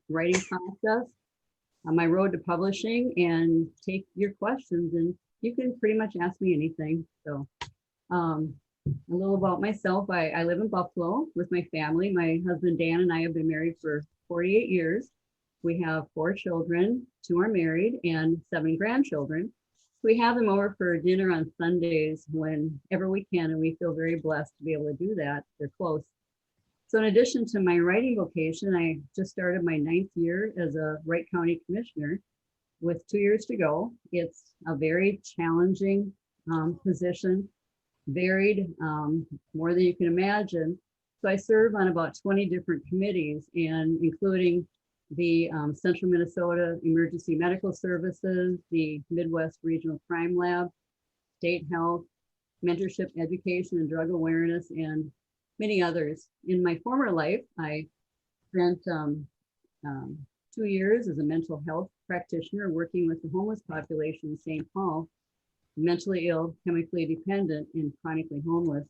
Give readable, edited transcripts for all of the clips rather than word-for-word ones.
writing process, on my road to publishing, and take your questions. And you can pretty much ask me anything. So a little about myself. I live in Buffalo with my family. My husband Dan and I have been married for 48 years. We have 4 children, 2 are married, and 7 grandchildren. We have them over for dinner on Sundays whenever we can, and we feel very blessed to be able to do that. They're close. So in addition to my writing vocation, I just started my 9th year as a Wright County Commissioner with 2 years to go. It's a very challenging position, varied, more than you can imagine. So I serve on about 20 different committees, and including the Central Minnesota Emergency Medical Services, the Midwest Regional Crime Lab, State Health, Mentorship, Education, and Drug Awareness, and many others. In my former life, I spent 2 years as a mental health practitioner working with the homeless population in St. Paul, mentally ill, chemically dependent, and chronically homeless.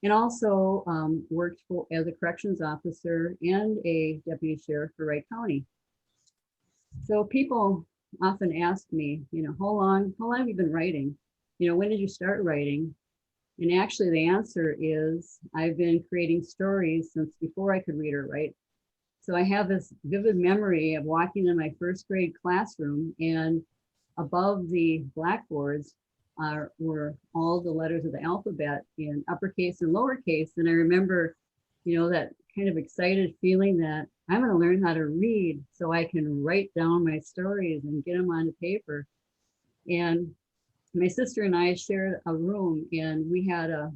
And also worked as a corrections officer and a deputy sheriff for Wright County. So people often ask me, how long have you been writing? When did you start writing? And actually the answer is I've been creating stories since before I could read or write. So I have this vivid memory of walking in my 1st grade classroom, and above the blackboards were all the letters of the alphabet in uppercase and lowercase. And I remember, that kind of excited feeling that I'm going to learn how to read so I can write down my stories and get them onto paper. And my sister and I shared a room, and we had a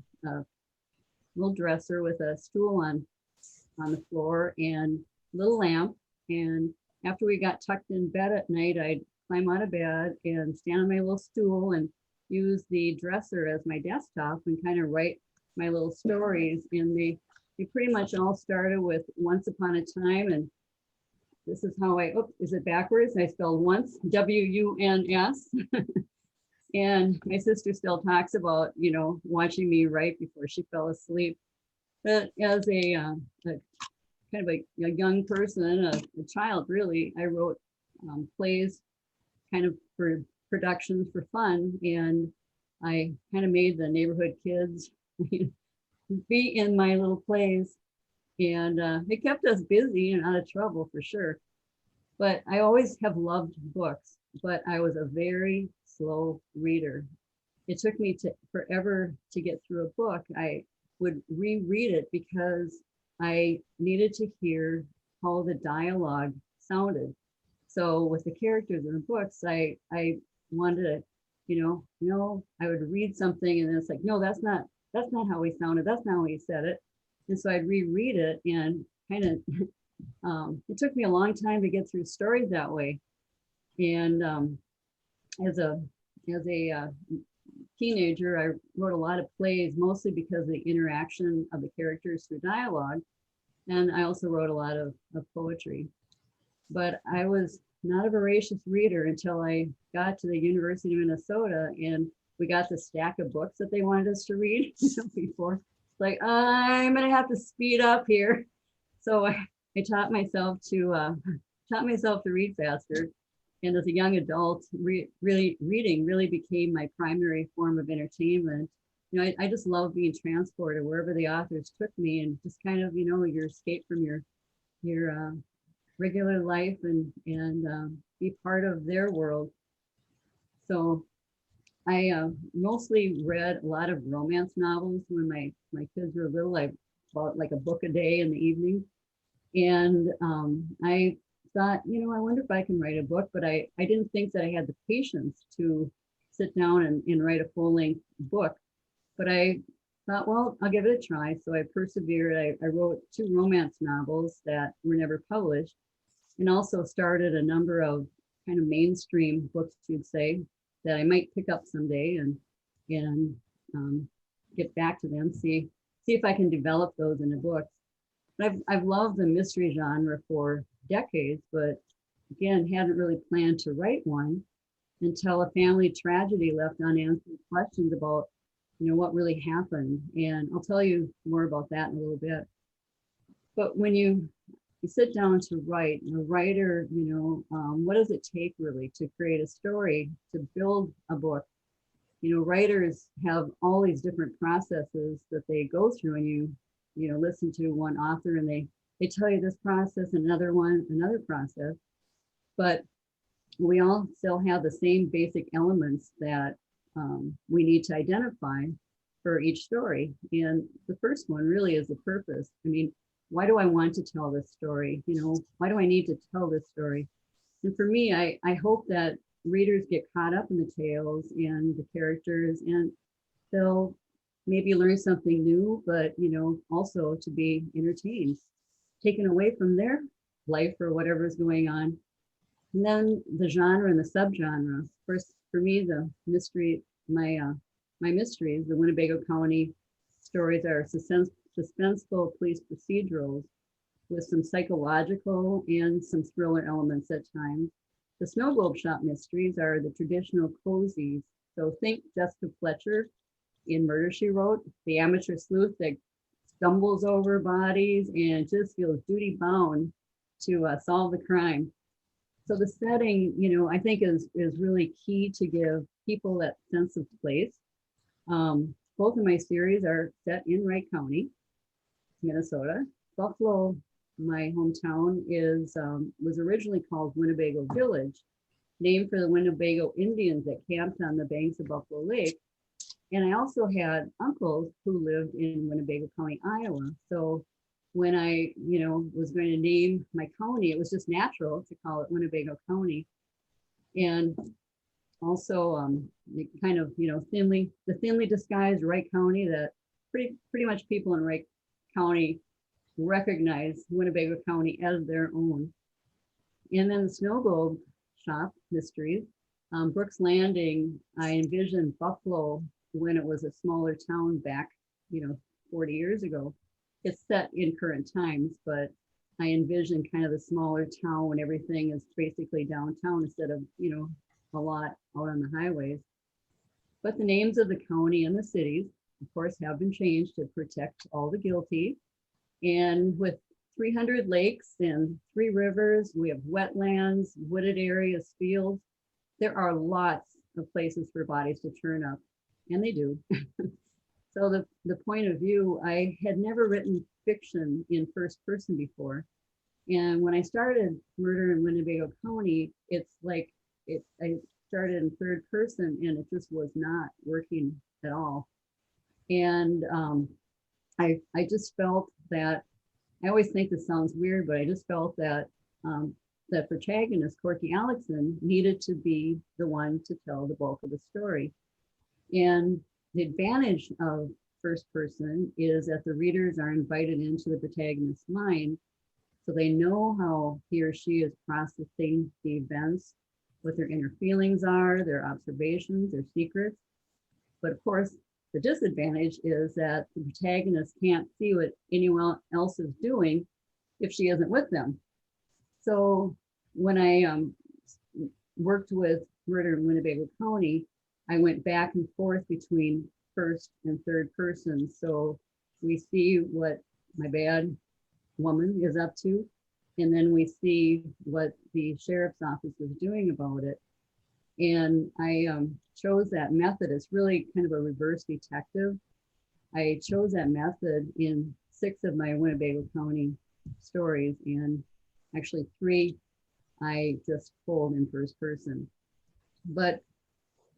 little dresser with a stool on the floor and a little lamp. And after we got tucked in bed at night, I'd climb out of bed and stand on my little stool and use the dresser as my desktop and kind of write my little stories. And they pretty much all started with once upon a time. And this is how is it backwards? I spelled once, W-U-N-S. And my sister still talks about, watching me write before she fell asleep. But as a kind of a young person, a child really, I wrote plays kind of for productions for fun. And I kind of made the neighborhood kids be in my little plays. And it kept us busy and out of trouble for sure. But I always have loved books, but I was a very slow reader. It took me forever to get through a book. I would reread it because I needed to hear how the dialogue sounded. So with the characters in the books, I wanted to, I would read something and it's like, no, that's not how he sounded. That's not how he said it. And so I'd reread it, and kind of, it took me a long time to get through stories that way. And as a teenager, I wrote a lot of plays, mostly because of the interaction of the characters through dialogue. And I also wrote a lot of poetry. But I was not a voracious reader until I got to the University of Minnesota, and we got the stack of books that they wanted us to read before. Like, I'm gonna have to speed up here. So I taught myself to read faster. And as a young adult, reading really became my primary form of entertainment. I just love being transported wherever the authors took me, and just kind of, your escape from your regular life and be part of their world. So I mostly read a lot of romance novels when my kids were little. I bought like a book a day in the evening. And I thought, I wonder if I can write a book, but I didn't think that I had the patience to sit down and write a full-length book. But I thought, well, I'll give it a try. So I persevered. I wrote 2 romance novels that were never published, and also started a number of kind of mainstream books, you'd say, that I might pick up someday and get back to them, see if I can develop those into books. I've loved the mystery genre for decades, but again, hadn't really planned to write one until a family tragedy left unanswered questions about, what really happened. And I'll tell you more about that in a little bit. But when you you sit down to write, and a writer, what does it take really to create a story, to build a book? Writers have all these different processes that they go through, and listen to one author and they tell you this process, and another one, another process. But we all still have the same basic elements that we need to identify for each story. And the first one really is the purpose. I mean, why do I want to tell this story? Why do I need to tell this story? And for me, I hope that readers get caught up in the tales and the characters, and they'll maybe learn something new, but also to be entertained, taken away from their life or whatever's going on. And then the genre and the subgenre. First, for me, the mystery, my mysteries, the Winnebago County stories are suspenseful police procedurals with some psychological and some thriller elements at times. The Snow Globe Shop mysteries are the traditional cozies. So think Jessica Fletcher in Murder, She Wrote, the amateur sleuth that stumbles over bodies and just feels duty bound to solve the crime. So the setting, I think is really key to give people that sense of place. Both of my series are set in Wright County, Minnesota. Buffalo, my hometown, was originally called Winnebago Village, named for the Winnebago Indians that camped on the banks of Buffalo Lake. And I also had uncles who lived in Winnebago County, Iowa. So when I, was going to name my county, it was just natural to call it Winnebago County. And also kind of, the thinly disguised Wright County that pretty much people in Wright County recognize Winnebago County as their own. And then the Snow Globe Shop mysteries, Brooks Landing, I envisioned Buffalo when it was a smaller town back, 40 years ago. It's set in current times, but I envision kind of a smaller town when everything is basically downtown instead of, a lot out on the highways. But the names of the county and the cities, of course, have been changed to protect all the guilty. And with 300 lakes and 3 rivers, we have wetlands, wooded areas, fields. There are lots of places for bodies to turn up, and they do. So the point of view, I had never written fiction in first person before. And when I started Murder in Winnebago County, it's like I started in third person and it just was not working at all. And I just felt that, I always think this sounds weird, but I just felt that the protagonist, Corky Alexson, needed to be the one to tell the bulk of the story. And the advantage of first person is that the readers are invited into the protagonist's mind, so they know how he or she is processing the events, what their inner feelings are, their observations, their secrets. But of course, the disadvantage is that the protagonist can't see what anyone else is doing if she isn't with them. So when I worked with Murder in Winnebago County, I went back and forth between first and third person. So we see what my bad woman is up to, and then we see what the sheriff's office is doing about it. And I chose that method. It's really kind of a reverse detective. I chose that method in 6 of my Winnebago County stories, and actually 3 I just told in first person. But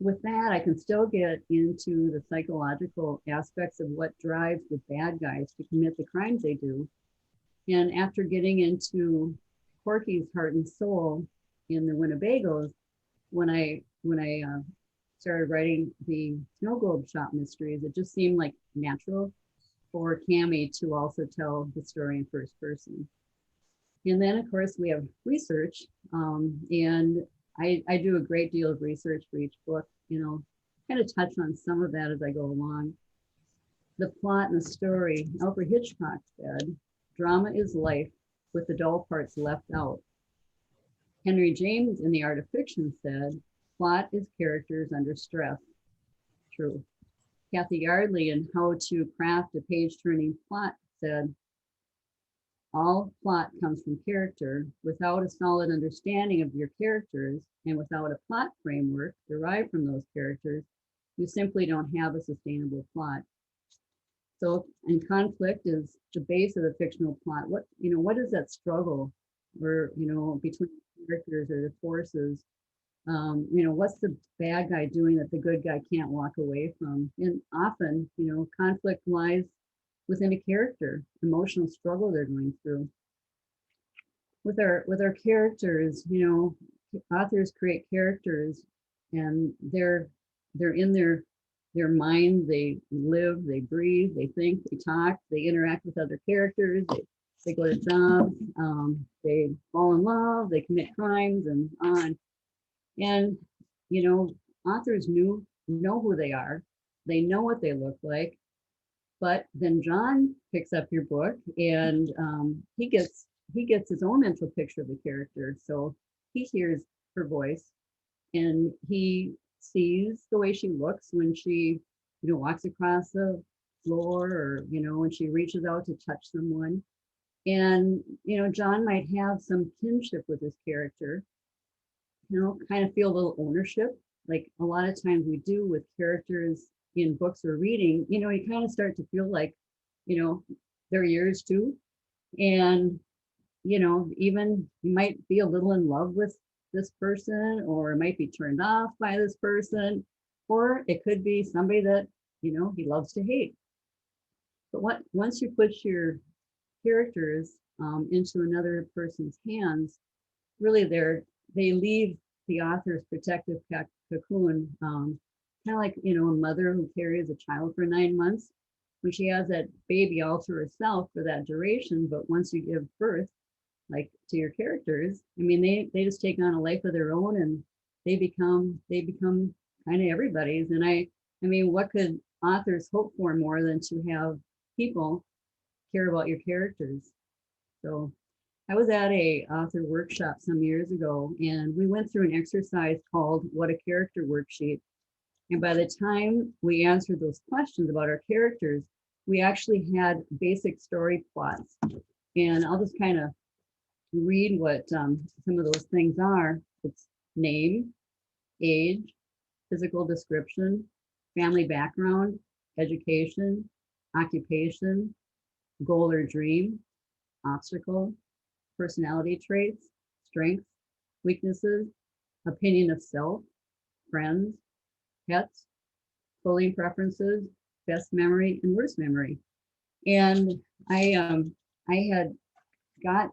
with that, I can still get into the psychological aspects of what drives the bad guys to commit the crimes they do. And after getting into Corky's heart and soul in the Winnebagos, when I started writing the Snow Globe Shop mysteries, it just seemed like natural for Cammie to also tell the story in first person. And then, of course, we have research, and I do a great deal of research for each book, kind of touch on some of that as I go along. The plot and the story, Alfred Hitchcock said, drama is life with the dull parts left out. Henry James in The Art of Fiction said, plot is characters under stress. True. Kathy Yardley in How to Craft a Page-Turning Plot said, all plot comes from character. Without a solid understanding of your characters and without a plot framework derived from those characters, you simply don't have a sustainable plot. So, and conflict is the base of the fictional plot. What is that struggle or, between characters or the forces? What's the bad guy doing that the good guy can't walk away from? And often, conflict lies within a character, emotional struggle they're going through. With our characters, authors create characters, and they're in their mind. They live, they breathe, they think, they talk, they interact with other characters. They go to jobs, they fall in love, they commit crimes, and on. And authors know who they are. They know what they look like. But then John picks up your book, and he gets his own mental picture of the character. So he hears her voice, and he sees the way she looks when she, walks across the floor, or when she reaches out to touch someone. And John might have some kinship with this character, kind of feel a little ownership, like a lot of times we do with characters in books we're reading. You kind of start to feel like, they're yours too. And, even you might be a little in love with this person, or might be turned off by this person, or it could be somebody that, he loves to hate. But once you put your characters into another person's hands, really they leave the author's protective cocoon, kind of like a mother who carries a child for 9 months, when she has that baby all to herself for that duration. But once you give birth, like to your characters, I mean, they just take on a life of their own, and they become kind of everybody's. And I mean, what could authors hope for more than to have people care about your characters? So I was at a author workshop some years ago, and we went through an exercise called What a Character Worksheet. And by the time we answered those questions about our characters, we actually had basic story plots. And I'll just kind of read what some of those things are. It's name, age, physical description, family background, education, occupation, goal or dream, obstacle, personality traits, strengths, weaknesses, opinion of self, friends, pets, clothing preferences, best memory, and worst memory. And I had got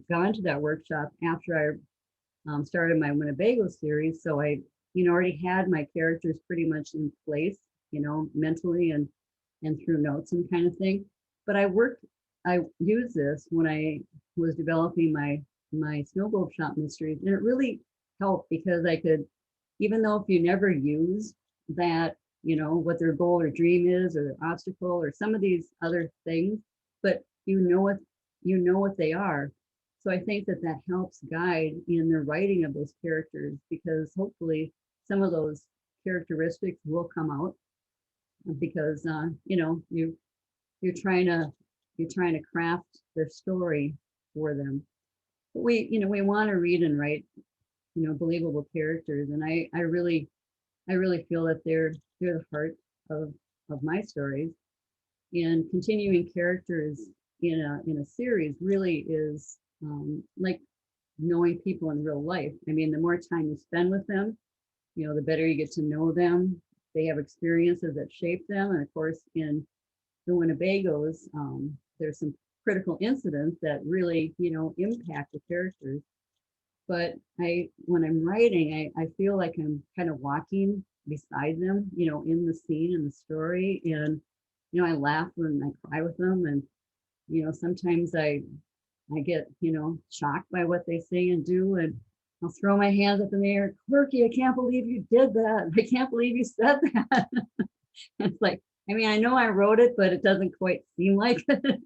gone to that workshop after I started my Winnebago series, so I already had my characters pretty much in place, mentally and through notes and kind of thing. But I used this when I was developing my snow globe shop mysteries, and it really helped because I could, even though if you never use that, what their goal or dream is, or their obstacle, or some of these other things, but what they are. So I think that helps guide in the writing of those characters, because hopefully some of those characteristics will come out, because you're trying to craft their story for them. But we want to read and write believable characters, and I really feel that they're the heart of my stories. And continuing characters in a series really is like knowing people in real life. I mean, the more time you spend with them, the better you get to know them. They have experiences that shape them, and of course, in the Winnebagos, there's some critical incidents that really impact the characters. But when I'm writing, I feel like I'm kind of walking beside them, in the scene and the story. And, I laugh when I cry with them. And, sometimes I get, shocked by what they say and do. And I'll throw my hands up in the air. Quirky, I can't believe you did that. I can't believe you said that. It's like, I mean, I know I wrote it, but it doesn't quite seem like it.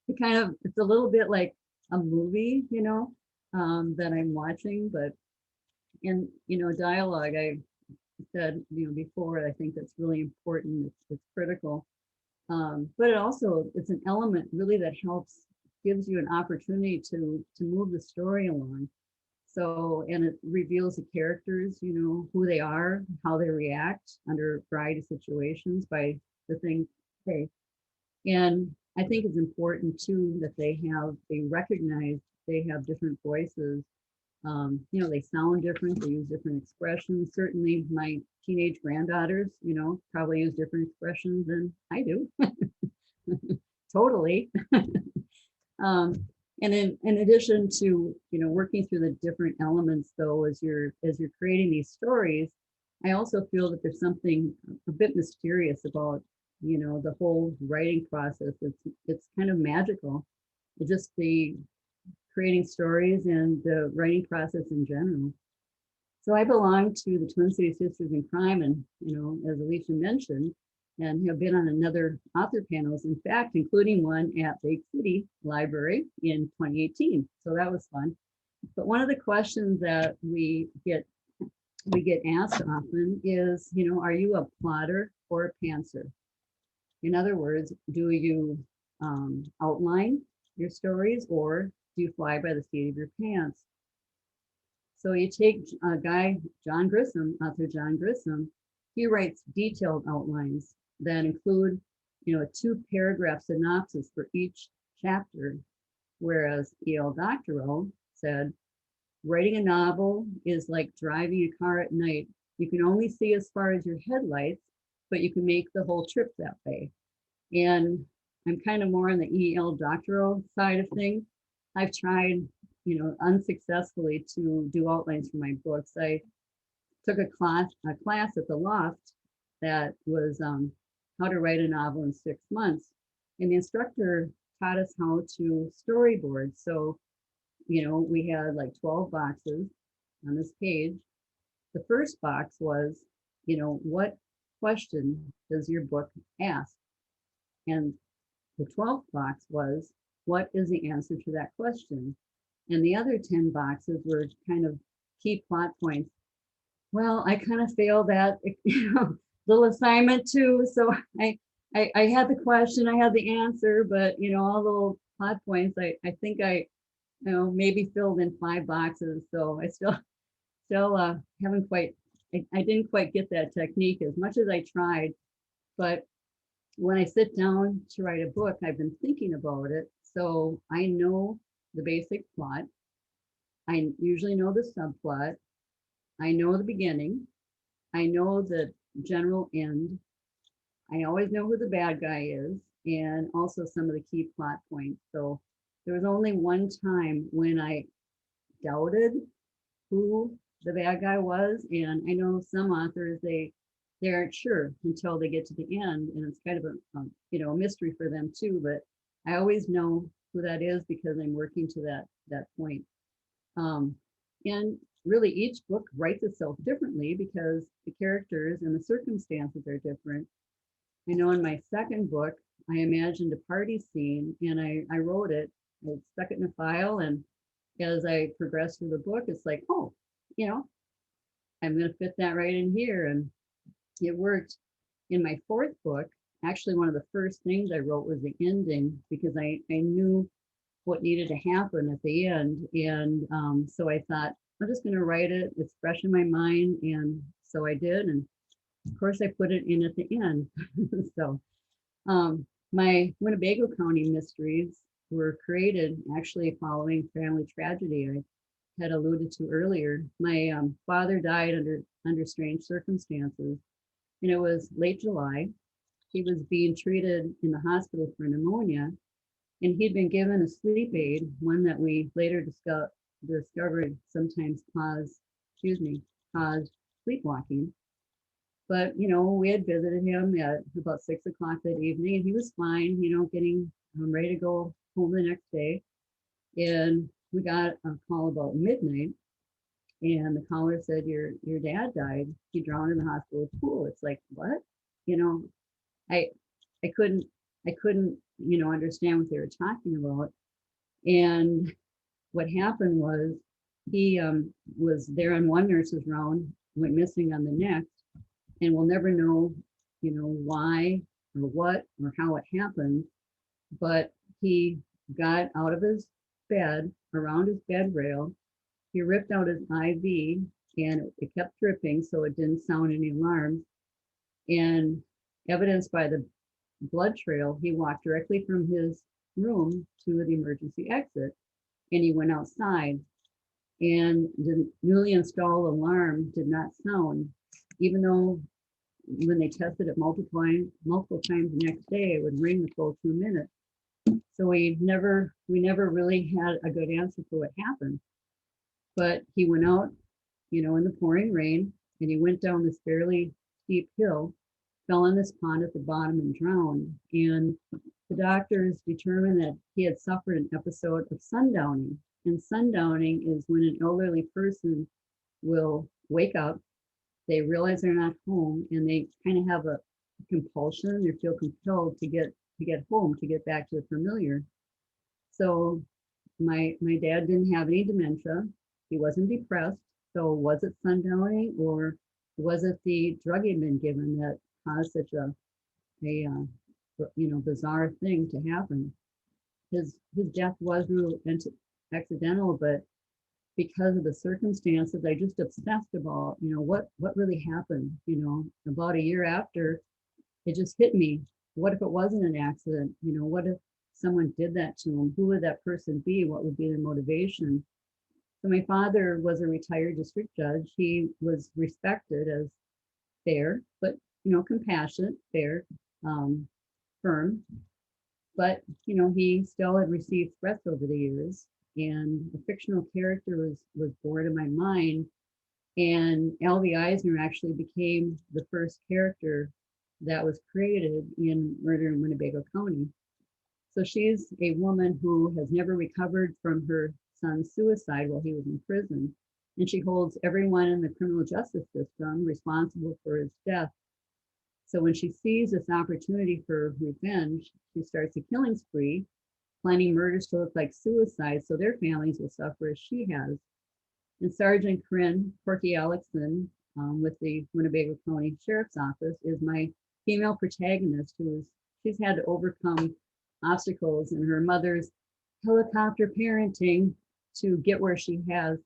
It's a little bit like a movie, that I'm watching. But in dialogue, I said before, I think that's really important. It's critical, but it's an element really that helps gives you an opportunity to move the story along. So, and it reveals the characters, you know, who they are, how they react under a variety of situations by the things they. And I think it's important too that they recognize they have different voices. You know, they sound different, they use different expressions. Certainly my teenage granddaughters, you know, probably use different expressions than I do. Totally. Um, and in addition to, you know, working through the different elements though, as you're creating these stories, I also feel that there's something a bit mysterious about, you know, the whole writing process. It's kind of magical. It's just the creating stories and the writing process in general. So I belong to the Twin Cities Sisters in Crime, and you know, as Alicia mentioned, and have been on another author panels, in fact, including one at Lake City Library in 2018. So that was fun. But one of the questions that we get asked often is, you know, are you a plotter or a pantser? In other words, do you outline your stories, or do you fly by the seat of your pants? So you take a guy, John Grisham, author John Grisham, he writes detailed outlines that include, you know, a 2-paragraph synopsis for each chapter, whereas E.L. Doctorow said, writing a novel is like driving a car at night. You can only see as far as your headlights, but you can make the whole trip that way. And I'm kind of more on the E.L. Doctorow side of things. I've tried, you know, unsuccessfully to do outlines for my books. I took a class at the Loft that was how to write a novel in 6 months. And the instructor taught us how to storyboard. So, you know, we had like 12 boxes on this page. The first box was, you know, what question does your book ask? And the 12th box was, what is the answer to that question? And the other 10 boxes were kind of key plot points. Well, I kind of failed that, you know, little assignment too. So I had the question, I had the answer, but you know, all the little plot points, I think I, you know, maybe filled in 5 boxes. So I still haven't quite, I didn't quite get that technique as much as I tried. But when I sit down to write a book, I've been thinking about it. So I know the basic plot. I usually know the subplot. I know the beginning. I know the general end. I always know who the bad guy is, and also some of the key plot points. So there was only one time when I doubted who the bad guy was. And I know some authors, they aren't sure until they get to the end, and it's kind of a you know, a mystery for them too. But I always know who that is because I'm working to that point. And really, each book writes itself differently because the characters and the circumstances are different. I know in my second book, I imagined a party scene, and I wrote it. I stuck it in a file, and as I progressed through the book, it's like, oh, you know, I'm going to fit that right in here, and it worked. In my fourth book, actually, one of the first things I wrote was the ending because I knew what needed to happen at the end. And so I thought, I'm just going to write it. It's fresh in my mind. And so I did. And of course, I put it in at the end. So my Winnebago County mysteries were created actually following family tragedy I had alluded to earlier. My father died under strange circumstances. And it was late July. He was being treated in the hospital for pneumonia, and he'd been given a sleep aid, one that we later discovered sometimes caused sleepwalking. But, you know, we had visited him at about 6 o'clock that evening, and he was fine, you know, getting ready to go home the next day. And we got a call about midnight, and the caller said, your dad died. He drowned in the hospital pool. It's like, what? You know, I I couldn't you know, understand what they were talking about. And what happened was he was there on one nurse's round, went missing on the next, and we'll never know, you know, why or what or how it happened. But he got out of his bed, around his bed rail. He ripped out his IV and it kept dripping, so it didn't sound any alarms. And evidenced by the blood trail, he walked directly from his room to the emergency exit and he went outside. And the newly installed alarm did not sound, even though when they tested it multiple times the next day, it would ring the full 2 minutes. So we never really had a good answer for what happened. But he went out, in the pouring rain, and he went down this fairly steep hill, fell in this pond at the bottom and drowned. And the doctors determined that he had suffered an episode of sundowning. And sundowning is when an elderly person will wake up, they realize they're not home, and they kind of have a compulsion, they feel compelled to get home, to get back to the familiar. So my dad didn't have any dementia. He wasn't depressed. So was it sundowning, or was it the drug he'd been given that caused such a bizarre thing to happen? His death was ruled accidental, but because of the circumstances, I just obsessed about, what really happened. About a year after, it just hit me. What if it wasn't an accident? What if someone did that to him? Who would that person be? What would be their motivation? So my father was a retired district judge. He was respected as fair, but compassionate, fair, firm. But he still had received threats over the years, and a fictional character was born in my mind. And L.V. Eisner actually became the first character that was created in Murder in Winnebago County. So she's a woman who has never recovered from her son's suicide while he was in prison. And she holds everyone in the criminal justice system responsible for his death. So when she sees this opportunity for revenge, she starts a killing spree, planning murders to look like suicide so their families will suffer as she has. And Sergeant Corinne Corky Alexson with the Winnebago County Sheriff's Office is my female protagonist she's had to overcome obstacles in her mother's helicopter parenting to get where she has.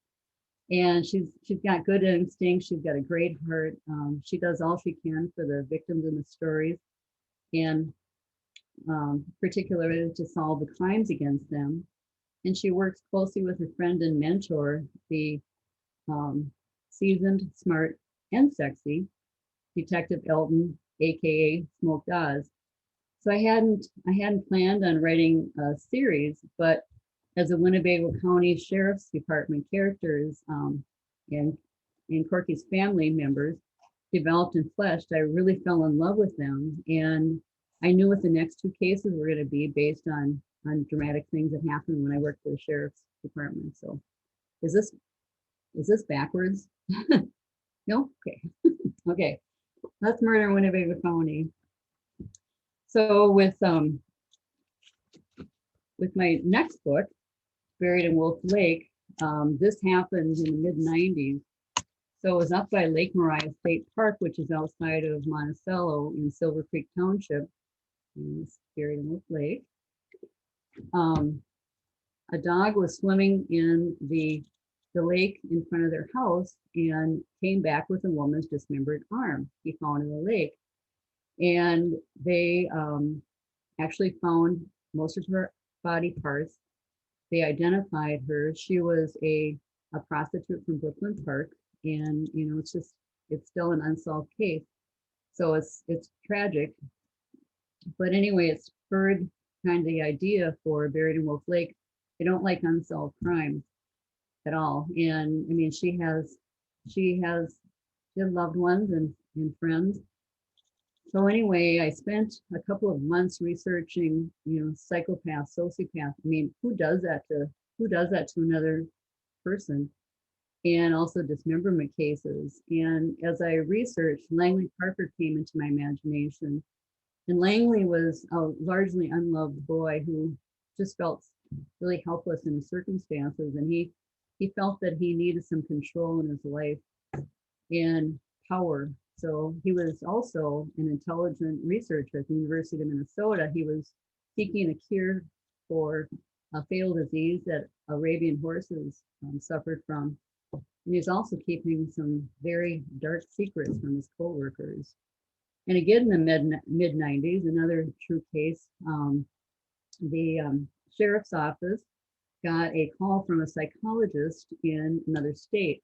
And she's got good instincts. She's got a great heart. She does all she can for the victims in the stories, and particularly to solve the crimes against them. And she works closely with her friend and mentor, the seasoned, smart, and sexy Detective Elton, aka Smoke Dawes. So I hadn't planned on writing a series, but as a Winnebago County Sheriff's Department characters and Corky's family members developed and fleshed, I really fell in love with them. And I knew what the next two cases were going to be based on dramatic things that happened when I worked for the Sheriff's Department. So is this backwards? No? Okay. Okay. Let's Murder in Winnebago County. So with my next book, Buried in Wolf Lake, this happened in the mid-90s. So it was up by Lake Moriah State Park, which is outside of Monticello in Silver Creek Township. And it's Buried in Wolf Lake. A dog was swimming in the lake in front of their house and came back with a woman's dismembered arm he found in the lake. And they actually found most of her body parts. They identified her. She was a prostitute from Brooklyn Park, and it's still an unsolved case. So it's tragic. But anyway, it spurred kind of the idea for Buried in Wolf Lake. They don't like unsolved crimes at all. And I mean, she has loved ones and friends. So anyway, I spent a couple of months researching, psychopath, sociopath. I mean, who does that to another person? And also dismemberment cases. And as I researched, Langley Parker came into my imagination. And Langley was a largely unloved boy who just felt really helpless in his circumstances. And he felt that he needed some control in his life and power. So he was also an intelligent researcher at the University of Minnesota. He was seeking a cure for a fatal disease that Arabian horses suffered from. And he's also keeping some very dark secrets from his coworkers. And again, in the mid 90s, another true case, the sheriff's office got a call from a psychologist in another state.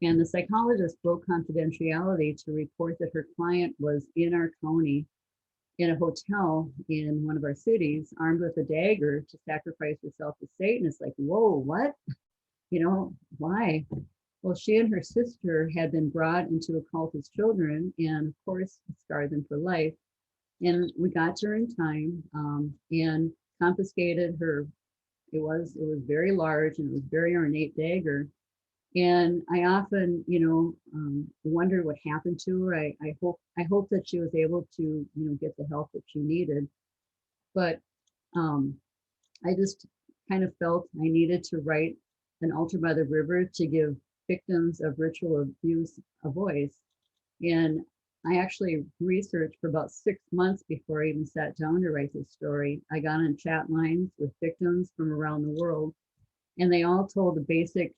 And the psychologist broke confidentiality to report that her client was in our county in a hotel in one of our cities, armed with a dagger to sacrifice herself to Satan. It's like, whoa, what? Why? Well, she and her sister had been brought into a cult as children, and of course, scarred them for life. And we got to her in time and confiscated her. It was very large and it was very ornate dagger. And I often, wonder what happened to her. I hope that she was able to, get the help that she needed. But I just kind of felt I needed to write an altar by the river to give victims of ritual abuse a voice. And I actually researched for about 6 months before I even sat down to write this story. I got on chat lines with victims from around the world, and they all told the basic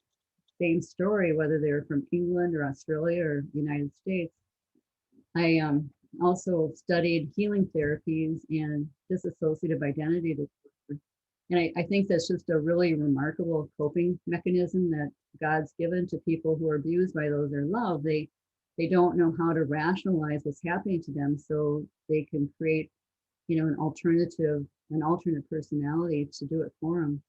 same story, whether they were from England or Australia or the United States. I also studied healing therapies and dissociative identity disorder. And I think that's just a really remarkable coping mechanism that God's given to people who are abused by those they love. They don't know how to rationalize what's happening to them, so they can create, an alternate personality to do it for them.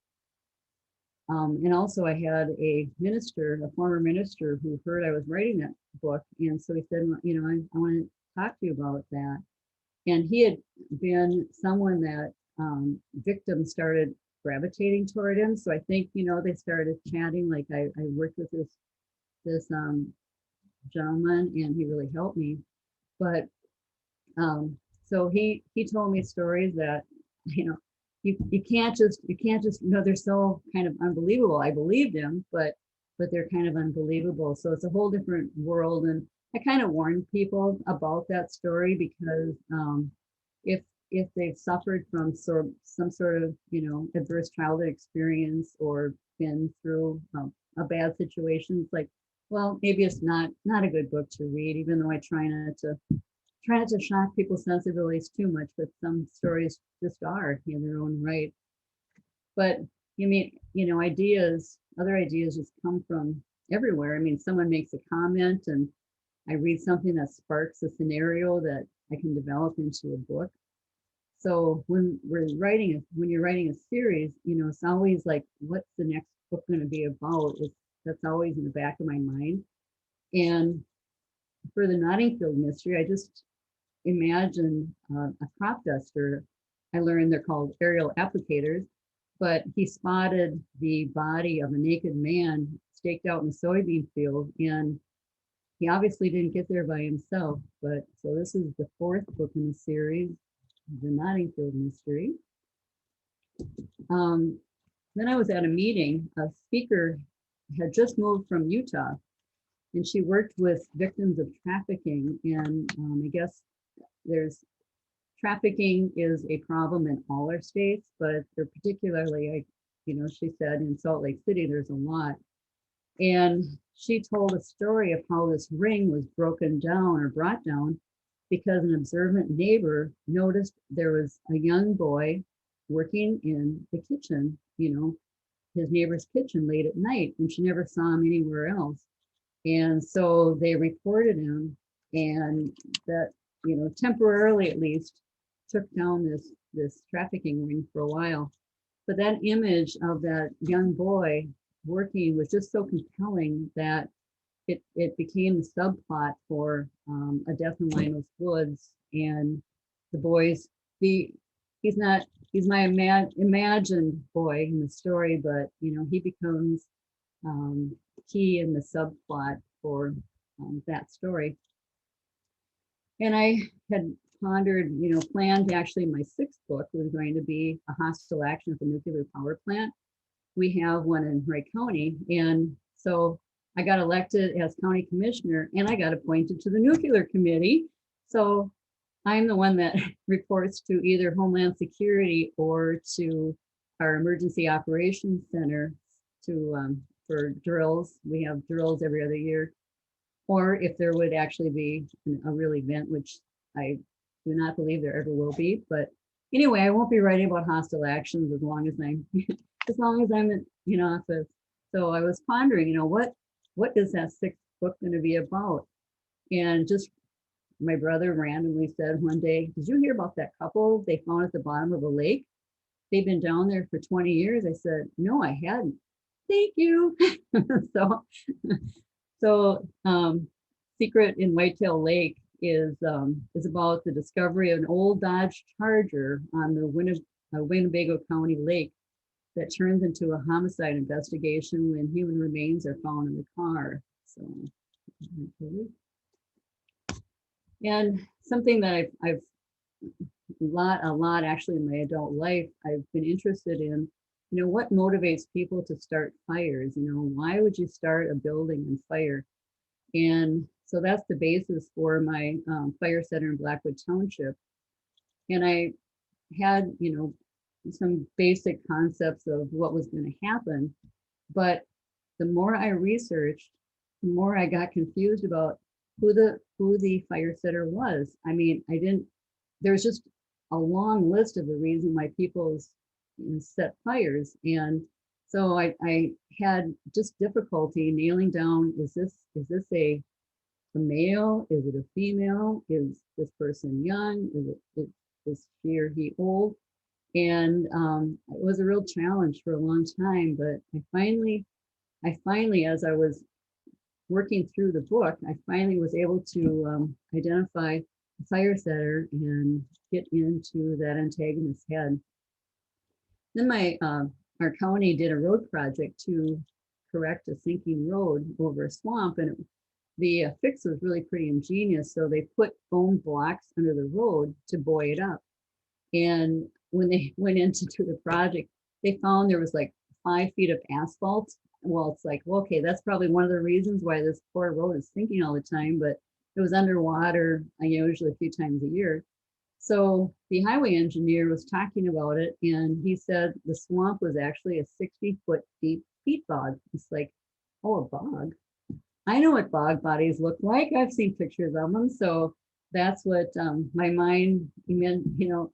And also I had a former minister who heard I was writing that book. And so he said, I want to talk to you about that. And he had been someone that victims started gravitating toward him. So I think, they started chatting. Like I worked with this gentleman, and he really helped me. But so he told me stories that, you can't just, they're so kind of unbelievable. I believed him, but they're kind of unbelievable. So it's a whole different world. And I kind of warned people about that story because if they've suffered from some sort of, adverse childhood experience or been through a bad situation, it's like, well, maybe it's not a good book to read, even though I try not to shock people's sensibilities too much, but some stories just are in their own right. But other ideas just come from everywhere. I mean, someone makes a comment and I read something that sparks a scenario that I can develop into a book. So when you're writing a series, it's always like, what's the next book going to be about? That's always in the back of my mind. And for the Nottingfield mystery, I just imagine a crop duster. I learned they're called aerial applicators, but he spotted the body of a naked man staked out in a soybean field, and he obviously didn't get there by himself. But so this is the 4th book in the series, the Nottingfield mystery. Then I was at a meeting. A speaker had just moved from Utah, and she worked with victims of trafficking. And I guess trafficking is a problem in all our states, but they're particularly, she said in Salt Lake City, there's a lot. And she told a story of how this ring was broken down or brought down because an observant neighbor noticed there was a young boy working in the kitchen, his neighbor's kitchen late at night, and she never saw him anywhere else. And so they reported him, and that, temporarily at least, took down this trafficking ring for a while. But that image of that young boy working was just so compelling that it became the subplot for A Death in Lionel's Woods. And the boys, he's my imagined boy in the story, but he becomes key in the subplot for that story. And I had pondered, planned actually my 6th book was going to be a hostile action at the nuclear power plant. We have one in Wright County. And so I got elected as county commissioner and I got appointed to the nuclear committee. So I'm the one that reports to either Homeland Security or to our emergency operations center to for drills. We have drills every other year, or if there would actually be a real event, which I do not believe there ever will be. But anyway, I won't be writing about hostile actions as long as I'm as long as I'm in office. So I was pondering, what is that sixth book going to be about? And just my brother randomly said one day, "Did you hear about that couple they found at the bottom of a lake? They've been down there for 20 years." I said, "No, I hadn't." Thank you. so so Secret in Whitetail Lake is about the discovery of an old Dodge Charger on the Winnebago County Lake that turns into a homicide investigation when human remains are found in the car. So, and something that I've a lot actually in my adult life, I've been interested in, what motivates people to start fires? Why would you start a building on fire? And so that's the basis for my fire center in Blackwood Township. And I had, some basic concepts of what was going to happen. But the more I researched, the more I got confused about who the fire setter was. I mean, there was just a long list of the reason why people set fires. And so I had just difficulty nailing down, is this a male? Is it a female? Is this person young? Is she or he old? And it was a real challenge for a long time, but I finally, as I was working through the book, I finally was able to identify the fire setter and get into that antagonist's head. Then our county did a road project to correct a sinking road over a swamp, and the fix was really pretty ingenious. So they put foam blocks under the road to buoy it up. And when they went in to do the project, they found there was like 5 feet of asphalt. Well, it's like, well, okay, that's probably one of the reasons why this poor road is sinking all the time, but it was underwater, usually a few times a year. So the highway engineer was talking about it, and he said the swamp was actually a 60-foot deep peat bog. It's like, oh, a bog. I know what bog bodies look like. I've seen pictures of them. So that's what my mind,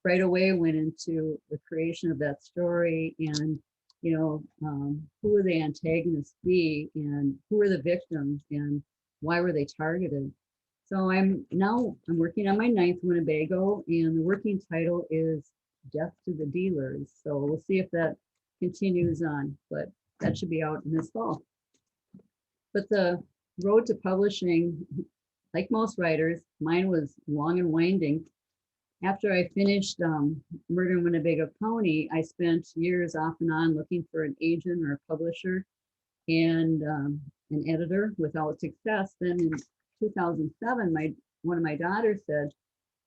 right away went into the creation of that story, and who would the antagonists be, and who were the victims, and why were they targeted? So I'm working on my 9th Winnebago, and the working title is Death to the Dealers. So we'll see if that continues on, but that should be out in this fall. But the road to publishing, like most writers, mine was long and winding. After I finished Murder in Winnebago County, I spent years off and on looking for an agent or a publisher and an editor without success. Then in 2007, one of my daughters said,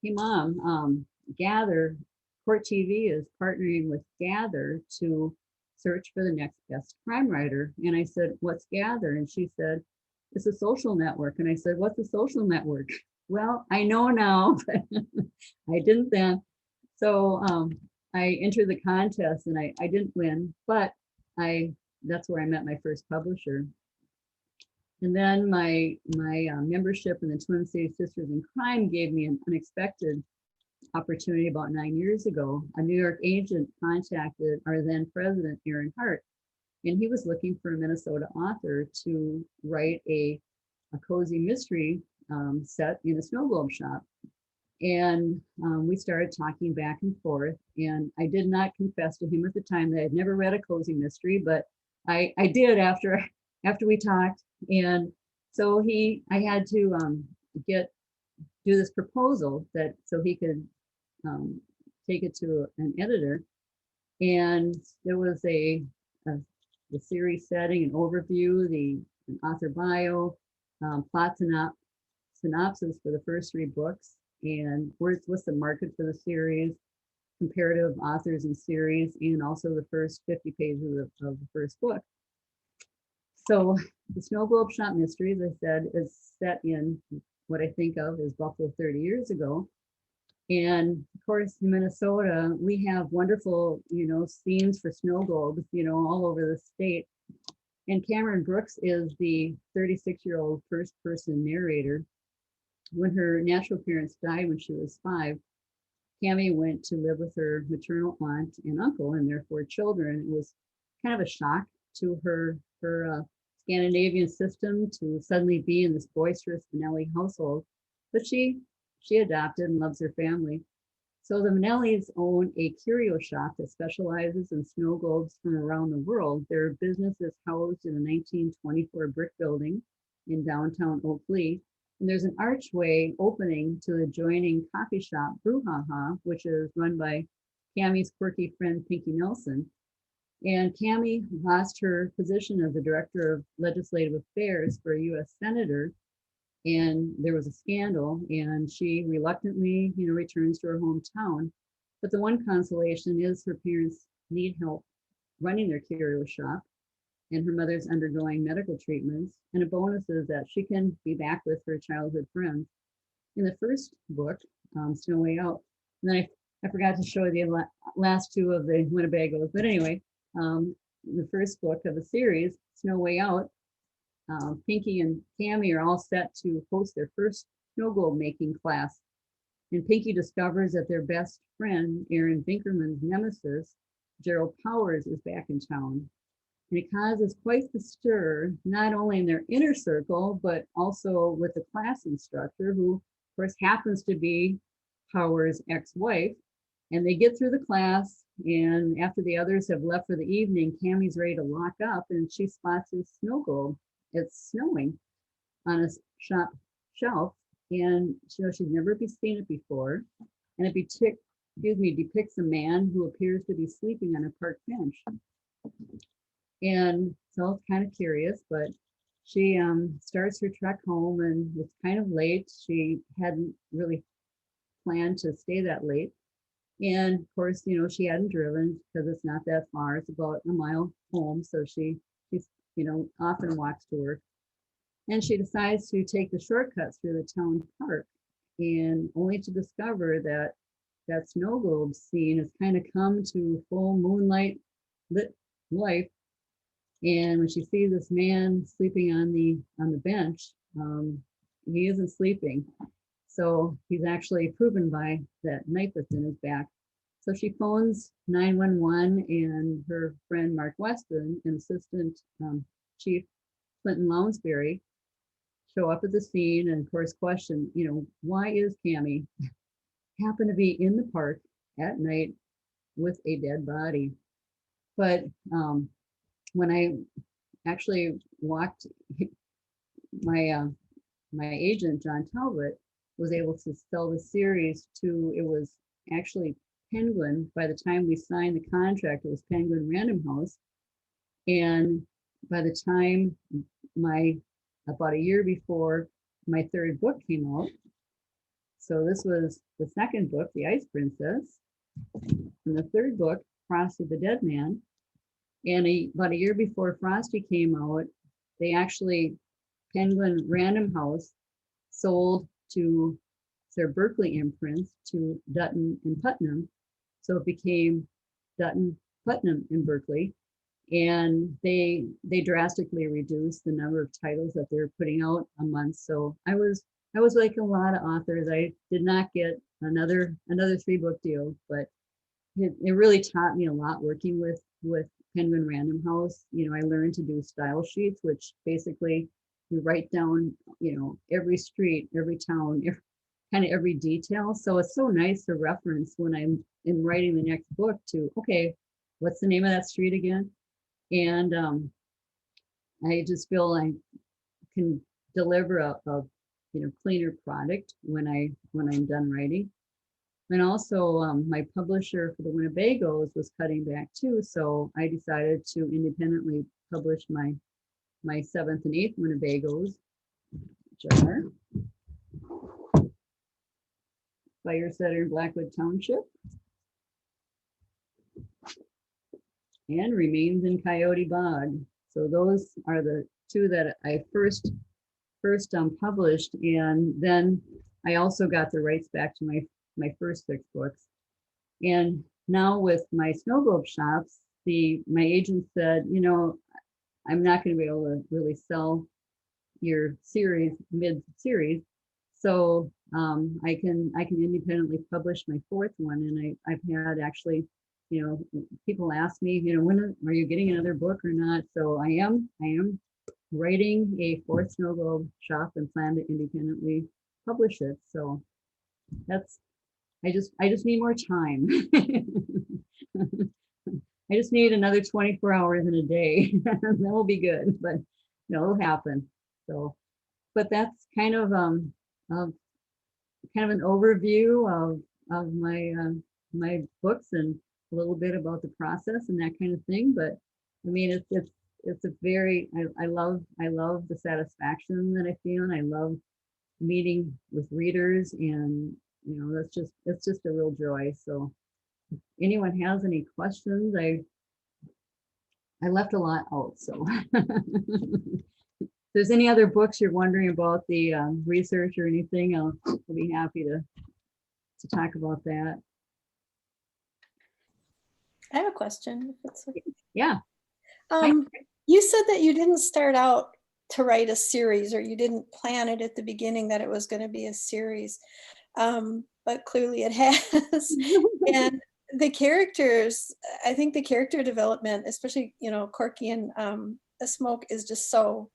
"Hey, Mom, Gather, Court TV is partnering with Gather to search for the next best crime writer." And I said, "What's Gather?" And she said, "It's a social network." And I said, "What's a social network?" Well, I know now, but I didn't then. So I entered the contest, and I didn't win, but that's where I met my first publisher. And then my membership in the Twin Cities Sisters in Crime gave me an unexpected opportunity about 9 years ago. A New York agent contacted our then president, Aaron Hart, and he was looking for a Minnesota author to write a cozy mystery set in a snow globe shop. And we started talking back and forth, and I did not confess to him at the time that I'd never read a cozy mystery, but I did after we talked. And so I had to do this proposal so he could take it to an editor. And there was the series setting, an overview, an author bio, plot synopsis for the first 3 books, and what's the market for the series, comparative authors and series, and also the first 50 pages of the first book. So the Snow Globe Shop Mystery, as I said, is set in what I think of as Buffalo 30 years ago. And of course, in Minnesota, we have wonderful, scenes for snow globes, all over the state. And Cameron Brooks is the 36-year-old first person narrator. When her natural parents died when she was 5, Cammie went to live with her maternal aunt and uncle and their 4 children. It was kind of a shock to her Scandinavian system to suddenly be in this boisterous Manelli household, but she adopted and loves her family. So the Manellis own a curio shop that specializes in snow globes from around the world. Their business is housed in a 1924 brick building in downtown Oakley. And there's an archway opening to the adjoining coffee shop, Brouhaha, which is run by Cammie's quirky friend, Pinky Nelson. And Cammie lost her position as the director of legislative affairs for a U.S. senator, and there was a scandal, and she reluctantly, returns to her hometown. But the one consolation is her parents need help running their curio shop, and her mother's undergoing medical treatments. And a bonus is that she can be back with her childhood friends. In the first book, Snow Way Out, and then I forgot to show you the last 2 of the Winnebagos, but anyway, the first book of the series, Snow Way Out, Pinky and Cammie are all set to host their first snow globe making class. And Pinky discovers that their best friend, Aaron Binkerman's nemesis, Gerald Powers, is back in town. And it causes quite the stir, not only in their inner circle, but also with the class instructor, who, of course, happens to be Powers' ex-wife. And they get through the class, and after the others have left for the evening, Cammie's ready to lock up, and she spots a snow globe. It's snowing on a shop shelf, and she's never seen it before. And it depicts a man who appears to be sleeping on a park bench. And so it's kind of curious, but she starts her trek home, and it's kind of late. She hadn't really planned to stay that late. And of course, she hadn't driven because it's not that far. It's about a mile home. So she's, often walks to work. And she decides to take the shortcuts through the town park, and only to discover that that snow globe scene has kind of come to full moonlight lit life. And when she sees this man sleeping on the bench, he isn't sleeping. So he's actually proven by that knife that's in his back. So she phones 911, and her friend Mark Weston and Assistant Chief Clinton Lounsbury show up at the scene, and of course question, why is Cammie happen to be in the park at night with a dead body? But when I actually walked, my agent John Talbot was able to sell the series to, it was actually Penguin. By the time we signed the contract, it was Penguin Random House. And by the time about a year before my 3rd book came out, so this was the 2nd book, The Ice Princess, and the 3rd book, Frosty the Dead Man. And about a year before Frosty came out, they actually, Penguin Random House sold to their Berkeley imprints to Dutton and Putnam. So it became Dutton, Putnam, and Berkeley. And they drastically reduced the number of titles that they're putting out a month. So I was like a lot of authors. I did not get another 3-book deal, but it really taught me a lot working with Penguin Random House. I learned to do style sheets, which basically you write down, every street, every town, kind of every detail. So it's so nice to reference when I'm writing the next book to, okay, what's the name of that street again? And I just feel I can deliver a cleaner product when I'm done writing. And also my publisher for the Winnebagos was cutting back too, so I decided to independently publish my 7th and 8th Winnebagos, which are Fire Setter in Blackwood Township and Remains in Coyote Bog. So those are the 2 that I first published, and then I also got the rights back to my my first 6 books. And now with my snow globe shops, my agent said, I'm not going to be able to really sell your series mid-series. So I can independently publish my 4th one. And I've had actually, people ask me, when are you getting another book or not? So I am writing a 4th snow globe shop and plan to independently publish it. So I just need more time. I just need another 24 hours in a day. That will be good, but it'll happen. So, but that's kind of an overview of my books and a little bit about the process and that kind of thing. But I mean, it's a very, I love the satisfaction that I feel, and I love meeting with readers, and it's just a real joy. So if anyone has any questions, I left a lot out. So if there's any other books you're wondering about the research or anything, I'll be happy to talk about that. I have a question. If it's okay. Yeah. You said that you didn't start out to write a series, or you didn't plan it at the beginning that it was going to be a series, but clearly it has. And the characters, I think the character development, especially Corky and Smoke, is just so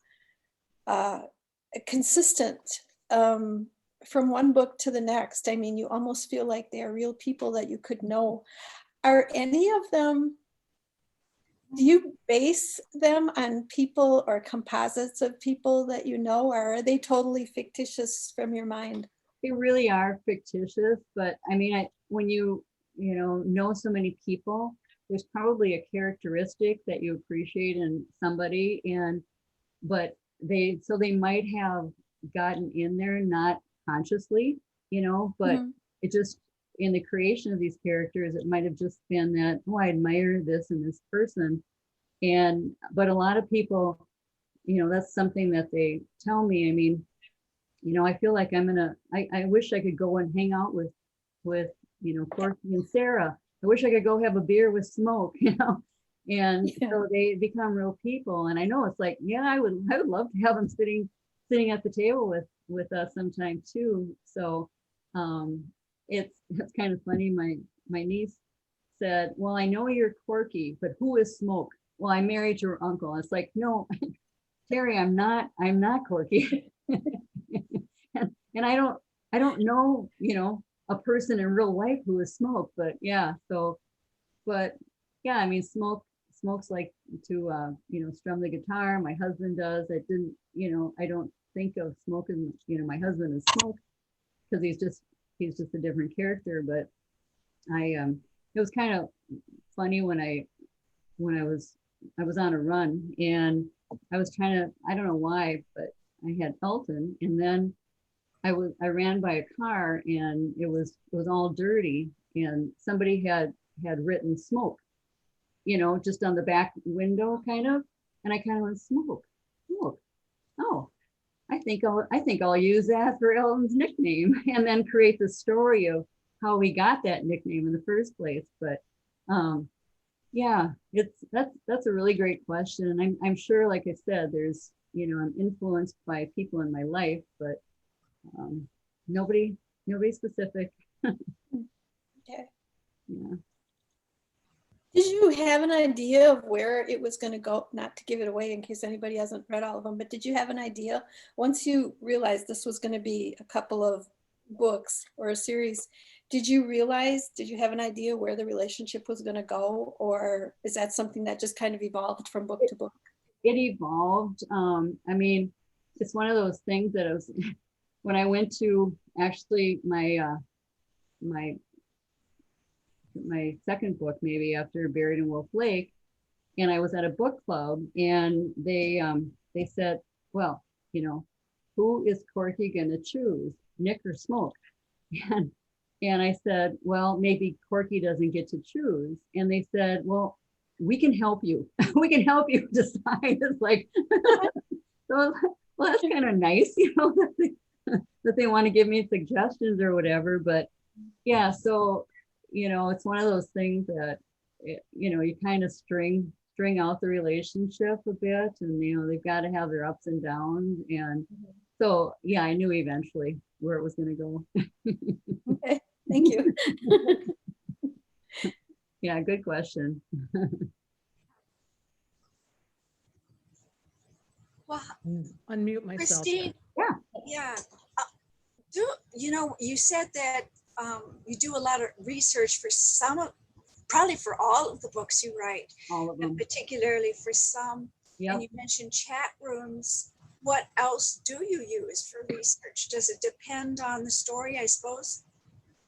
consistent from one book to the next. I mean, you almost feel like they are real people that you could know. Are any of them, do you base them on people or composites of people that you know, or are they totally fictitious from your mind? They really are fictitious, but I mean, when you know so many people, there's probably a characteristic that you appreciate in somebody, but they might have gotten in there not consciously, but it just, in the creation of these characters, it might have just been that, oh, I admire this in this person. But a lot of people, that's something that they tell me. I mean, I feel like I wish I could go and hang out with Corky and Sarah. I wish I could go have a beer with Smoke, and so they become real people. And I know it's like, yeah, I would love to have them sitting at the table with us sometime too. So it's kind of funny. My niece said, well, I know you're Corky, but who is Smoke? Well, I married your uncle. It's like, no, Terry, I'm not Corky. and I don't know, a person in real life who is Smoke, but yeah. So, but yeah, I mean, Smoke's like to, strum the guitar. My husband does. I don't think of Smoke and, my husband as Smoke, because he's just a different character. But it was kind of funny when I was on a run, and I was trying to, I don't know why, but I had Elton, and then I ran by a car, and it was all dirty, and somebody had written Smoke, just on the back window kind of, and I kind of went, Smoke. Oh, I think I'll use that for Elton's nickname, and then create the story of how we got that nickname in the first place. But yeah, that's a really great question. And I'm sure, like I said, there's, I'm influenced by people in my life, but nobody specific. Okay. Yeah. Did you have an idea of where it was going to go? Not to give it away in case anybody hasn't read all of them, but did you have an idea once you realized this was going to be a couple of books or a series? Did you have an idea where the relationship was going to go, or is that something that just kind of evolved from book to book? It evolved. I mean, it's one of those things that when I went to actually my second book, maybe after Buried in Wolf Lake, and I was at a book club, and they said, well, who is Corky gonna choose, Nick or Smoke? And I said, well, maybe Corky doesn't get to choose. And they said, well, we can help you. We can help you decide. It's like, so, well, that's kind of nice, that they want to give me suggestions or whatever. But Yeah, so, it's one of those things that, you kind of string out the relationship a bit, and, they've got to have their ups and downs. And so, yeah, I knew eventually where it was going to go. Okay, thank you. Yeah, good question. Well, Unmute myself. Christine, Yeah. yeah. You said that you do a lot of research for probably for all of the books you write, All of but them. particularly for some. Yep. And you mentioned chat rooms. What else do you use for research? Does it depend on the story, I suppose?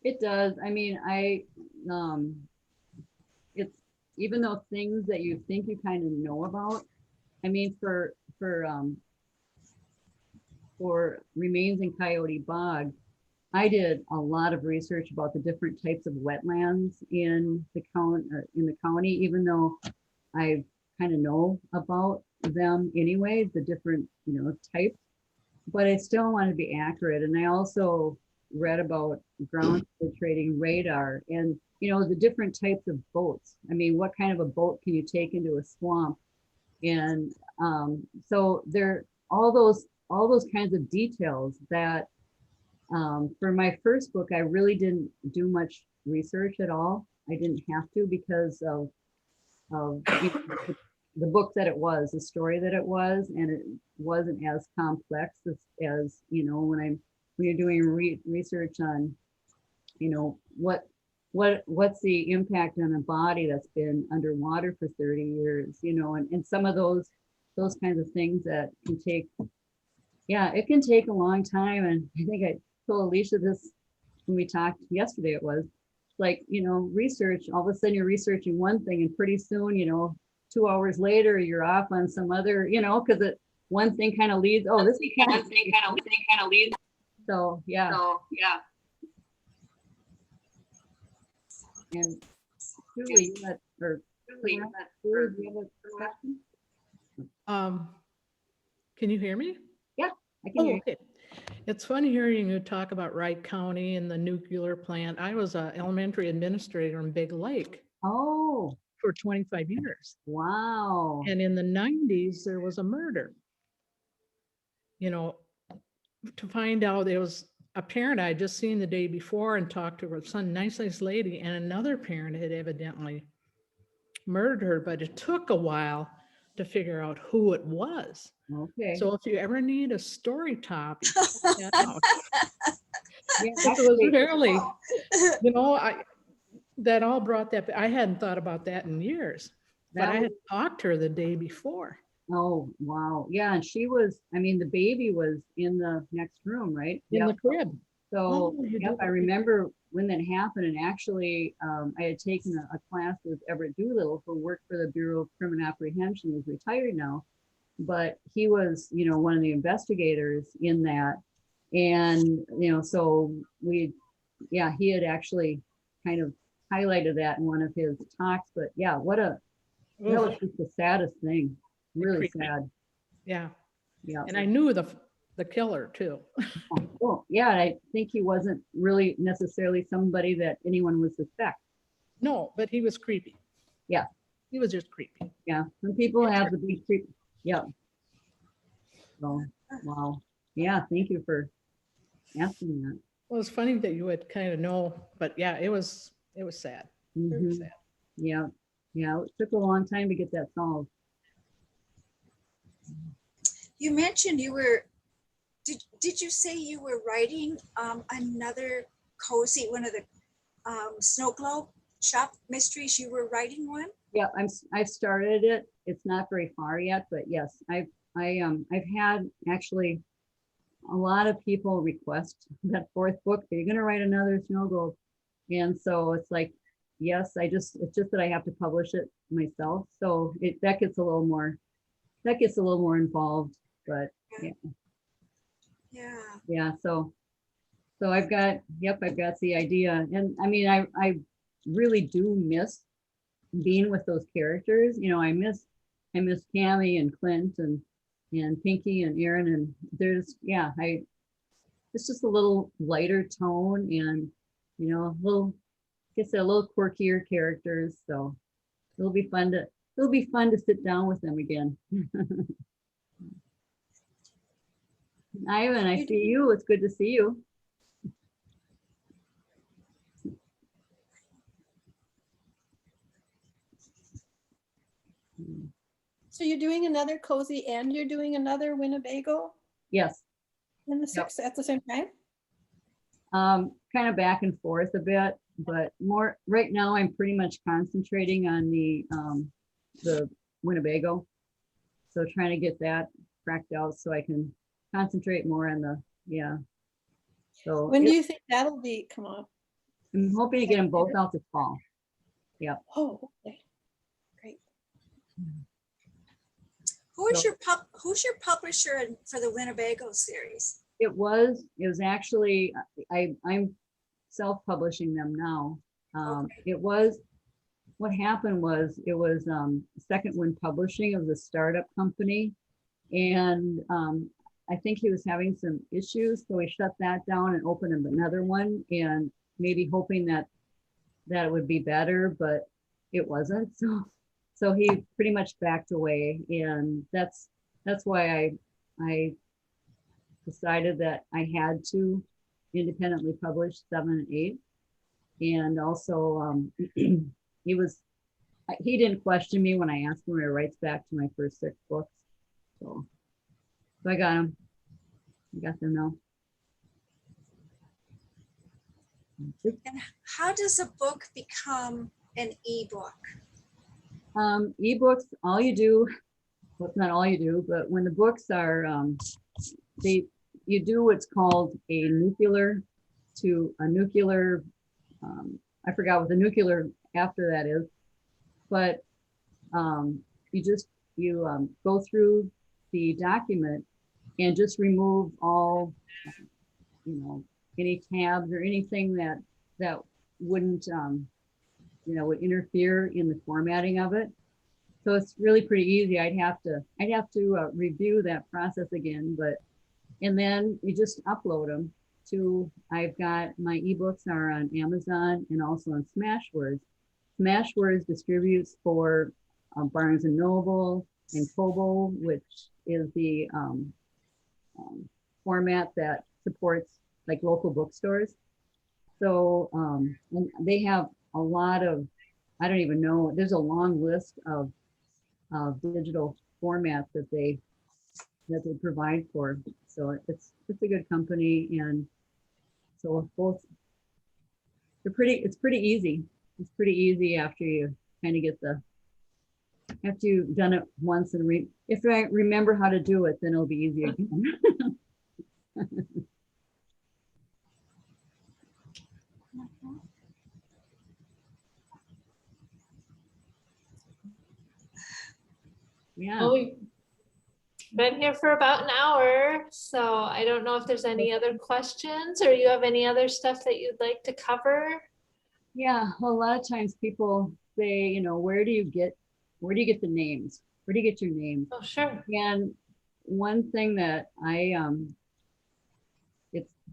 It does. I mean, it's, even though things that you think you kind of know about, I mean, for Remains in Coyote Bog, I did a lot of research about the different types of wetlands in the county, even though I kind of know about them anyway, the different, types, but I still want to be accurate. And I also read about ground penetrating radar and, the different types of boats. I mean, what kind of a boat can you take into a swamp? And so there, all those kinds of details that for my first book, I really didn't do much research at all. I didn't have to because of the book that it was, the story that it was, and it wasn't as complex as when you're doing research on, what's the impact on a body that's been underwater for 30 years, and some of those kinds of things that can take, yeah, it can take a long time. And I think I told Alicia this when we talked yesterday. It was like, research, all of a sudden you're researching one thing and pretty soon, 2 hours later, you're off on some other, because one thing kind of leads, oh, this kind of leads. So, yeah. And Julie, do you have a question? Can you hear me? Yeah, I can hear you. Okay. It's fun hearing you talk about Wright County and the nuclear plant. I was an elementary administrator in Big Lake Oh, for 25 years. wow. And in the 90s, there was a murder. To find out, it was a parent I had just seen the day before and talked to her son, nice lady, and another parent had evidently murdered her, but it took a while to figure out who it was. Okay. So if you ever need a story topic, check that out. Yeah, It was actually, really, that all brought that. I hadn't thought about that in years, but that I was, had talked to her the day before. oh, wow. Yeah, and she was, I mean, the baby was in the next room, right? In Yep. the crib. So, Oh, you yep, did. I remember when that happened. And actually, I had taken a class with Everett Doolittle, who worked for the Bureau of Criminal Apprehension. He's retired now, but he was, one of the investigators in that. And, so he had actually kind of highlighted that in one of his talks. But yeah, that was just the saddest thing. Really sad. Yeah. Yeah. And I knew the killer too. Well, yeah, I think he wasn't really necessarily somebody that anyone would suspect. No, but he was creepy. Yeah. He was just creepy. Yeah. Some people have the big creep. Yeah. So, wow. Yeah. Thank you for asking that. Well, it's funny that you would kind of know, but yeah, it was sad. Very Mhm. sad. Yeah. Yeah. It took a long time to get that solved. You mentioned did you say you were writing another cozy, one of the snow globe shop mysteries? You were writing one? Yeah, I've started it. It's not very far yet, but yes, I've had actually a lot of people request that fourth book. They're gonna write another snow globe, and so it's like, yes, it's just that I have to publish it myself. So that gets a little more involved, but yeah. So I've got the idea, and I mean, I really do miss being with those characters. I miss Cammie and Clint and Pinky and Aaron, and it's just a little lighter tone, and you know, like I said, a little quirkier characters. So it'll be fun to sit down with them again. Ivan, I see you. It's good to see you. So you're doing another cozy and you're doing another Winnebago Yes. in the Yep. 6th at the same time? Kind of back and forth a bit, but more right now I'm pretty much concentrating on the Winnebago. So trying to get that cracked out so I can concentrate more on yeah. So When do you think that'll come on? I'm hoping to get them both out this fall. Yep. Oh, okay. Great. Who's your publisher for the Winnebago series? It was actually, I'm self-publishing them now. What happened was it was Second Wind Publishing of the startup company. And I think he was having some issues. So he shut that down and opened up another one and maybe hoping that it would be better, but it wasn't. So he pretty much backed away. And that's why I decided that I had to independently publish 7 and 8. And also he didn't question me when I asked him when he writes back to my first 6 books. So I got them. I got them now. And how does a book become an ebook? Ebooks, all you do, well, it's not all you do, but when the books are, you do what's called a nuclear, I forgot what the nuclear after that is, but you go through the document and just remove all, any tabs or anything that wouldn't, would interfere in the formatting of it. So it's really pretty easy. I'd have to review that process again, and then you just upload them to, I've got my ebooks are on Amazon and also on Smashwords. Smashwords distributes for Barnes and Noble and Kobo, which is the format that supports like local bookstores. So and they have a lot of, I don't even know, there's a long list of digital formats that they provide for. So it's a good company, and so both it's pretty easy. It's pretty easy after you kind of get after you've done it once and if I remember how to do it, then it'll be easy again. Yeah. Well, we've been here for about an hour, so I don't know if there's any other questions or you have any other stuff that you'd like to cover. Yeah, well, a lot of times people say, where do you get the names? Where do you get your names? Oh, sure. And one thing that I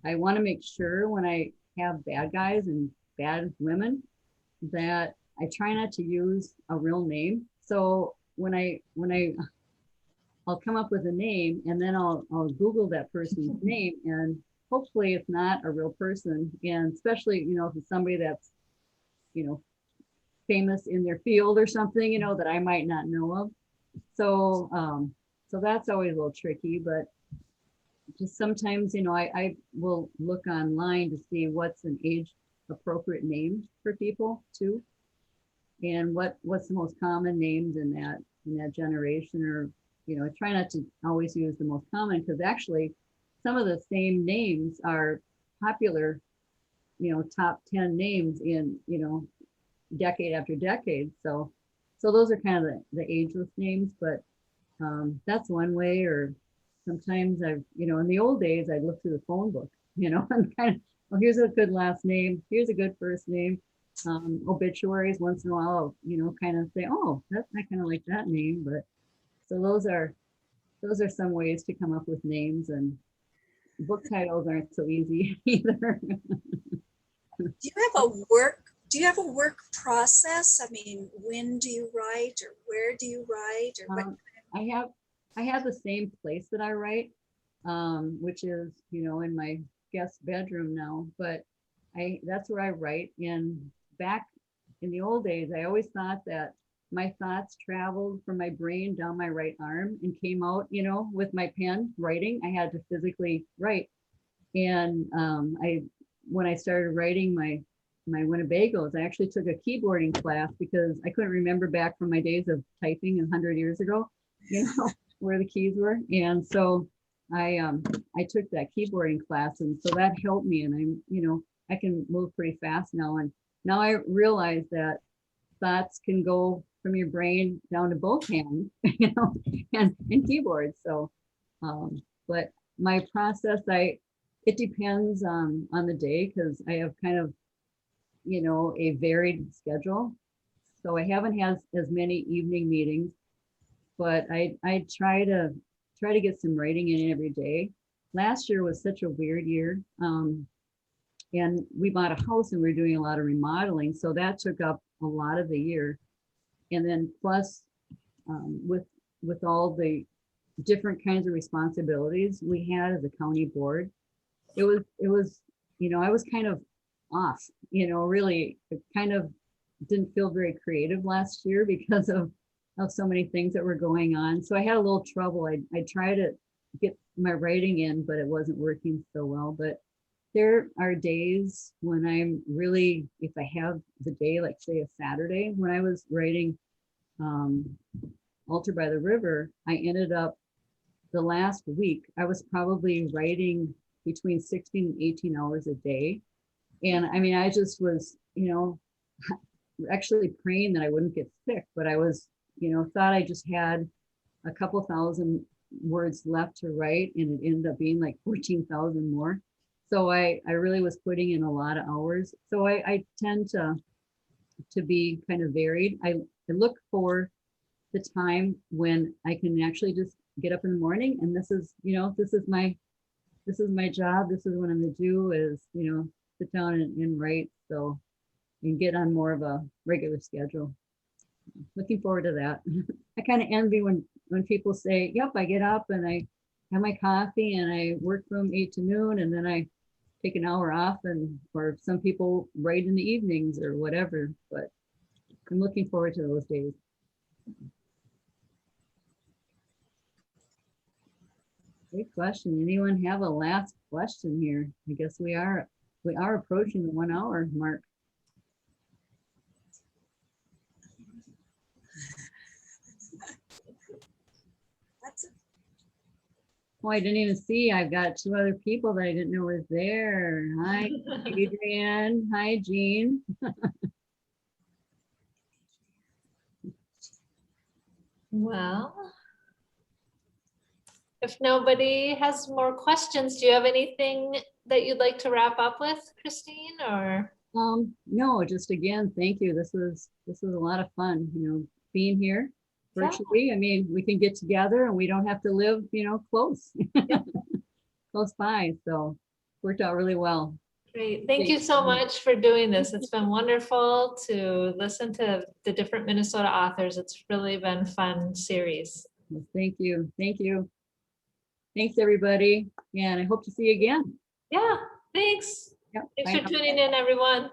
want to make sure when I have bad guys and bad women that I try not to use a real name. So when I'll come up with a name and then I'll Google that person's name, and hopefully it's not a real person. And especially, if it's somebody that's, famous in their field or something, that I might not know of. So, so that's always a little tricky, but just sometimes, I will look online to see what's an age appropriate name for people too. And what's the most common names in that generation, or, I try not to always use the most common, because actually some of the same names are popular, top 10 names in, decade after decade. So those are kind of the ageless names, but that's one way. Or sometimes in the old days, I'd look through the phone book, and kind of, well, here's a good last name, here's a good first name. Obituaries once in a while, kind of say, oh, I kind of like that name. But so those are some ways to come up with names, and book titles aren't so easy either. Do you have a work process? I mean, when do you write or where do you write or what? I have the same place that I write, which is, in my guest bedroom now, but that's where I write. And back in the old days, I always thought that my thoughts traveled from my brain down my right arm and came out, with my pen writing. I had to physically write. And when I started writing my Winnebagos, I actually took a keyboarding class because I couldn't remember back from my days of typing 100 years ago, where the keys were. And so I took that keyboarding class, and so that helped me. And I can move pretty fast now. And now I realize that thoughts can go from your brain down to both hands, and keyboard. So, but my process, it depends on the day, because I have kind of, a varied schedule. So I haven't had as many evening meetings, but I try to get some writing in every day. Last year was such a weird year. And we bought a house and we were doing a lot of remodeling. So that took up a lot of the year. And then plus with all the different kinds of responsibilities we had as a county board, it was, I was kind of off, really kind of didn't feel very creative last year because of so many things that were going on. So I had a little trouble. I tried to get my writing in, but it wasn't working so well. But there are days when I'm really, if I have the day, like say a Saturday, when I was writing Altar by the River, I ended up the last week, I was probably writing between 16 and 18 hours a day. And I mean, I just was, actually praying that I wouldn't get sick, but I was, thought I just had a couple thousand words left to write, and it ended up being like 14,000 more. So I really was putting in a lot of hours. So I tend to be kind of varied. I look for the time when I can actually just get up in the morning, and this is my job. This is what I'm gonna do, is, sit down and write. So, and get on more of a regular schedule. Looking forward to that. I kind of envy when people say, yep, I get up and I have my coffee and I work from 8 to noon, and then I take an hour off, or some people write in the evenings or whatever, but I'm looking forward to those days. Great question. Anyone have a last question here? I guess we are approaching the 1 hour mark. Oh, I didn't even see. I've got 2 other people that I didn't know was there. Hi, Adrienne. Hi, Jean. Well, if nobody has more questions, do you have anything that you'd like to wrap up with, Christine, or? No, just again, thank you. This was a lot of fun, being here virtually. I mean, we can get together and we don't have to live, close, close by. So worked out really well. Great. Thank you so much for doing this. It's been wonderful to listen to the different Minnesota authors. It's really been a fun series. Well, thank you. Thank you. Thanks, everybody. And I hope to see you again. Yeah, thanks. Yep. Thanks Bye for now. tuning in, everyone.